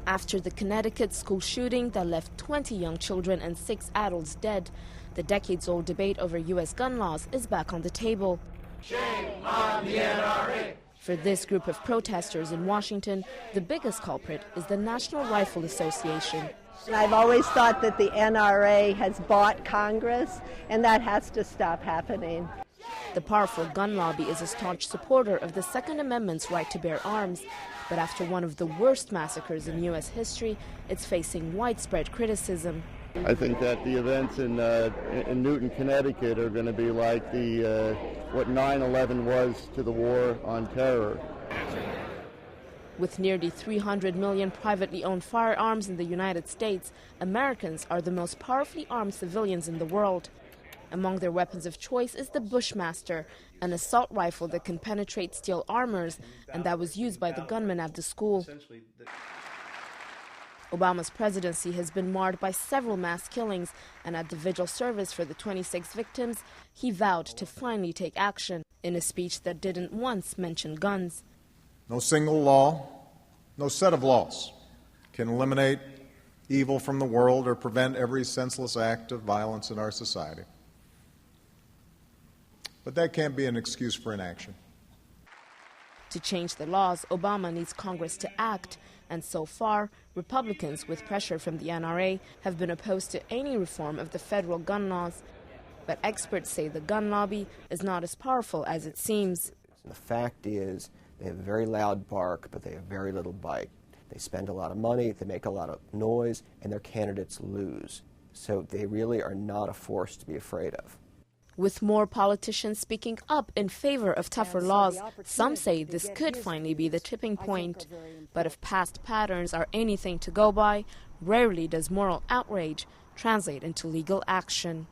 After the Connecticut school shooting that left 20 young children and 6 adults dead, the decades-old debate over U.S. gun laws is back on the table. Shame on the NRA! For this group of protesters in Washington, the biggest culprit is the National Rifle Association. I've always thought that the NRA has bought Congress, and that has to stop happening. The powerful gun lobby is a staunch supporter of the Second Amendment's right to bear arms. But after one of the worst massacres in U.S. history, it's facing widespread criticism. I think that the events in Newton, Connecticut are going to be like what 9/11 was to the war on terror. With nearly 300 million privately owned firearms in the United States, Americans are the most powerfully armed civilians in the world. Among their weapons of choice is the Bushmaster, an assault rifle that can penetrate steel armors, and that was used by the gunman at the school. Obama's presidency has been marred by several mass killings, and at the vigil service for the 26 victims, he vowed to finally take action in a speech that didn't once mention guns. No single law, no set of laws can eliminate evil from the world or prevent every senseless act of violence in our society. But that can't be an excuse for inaction. To change the laws, Obama needs Congress to act, and so far, Republicans, with pressure from the NRA, have been opposed to any reform of the federal gun laws. But experts say the gun lobby is not as powerful as it seems. The fact is, they have a very loud bark, but they have very little bite. They spend a lot of money, they make a lot of noise, and their candidates lose. So they really are not a force to be afraid of. With more politicians speaking up in favor of tougher laws, some say this could finally be the tipping point. But if past patterns are anything to go by, rarely does moral outrage translate into legal action.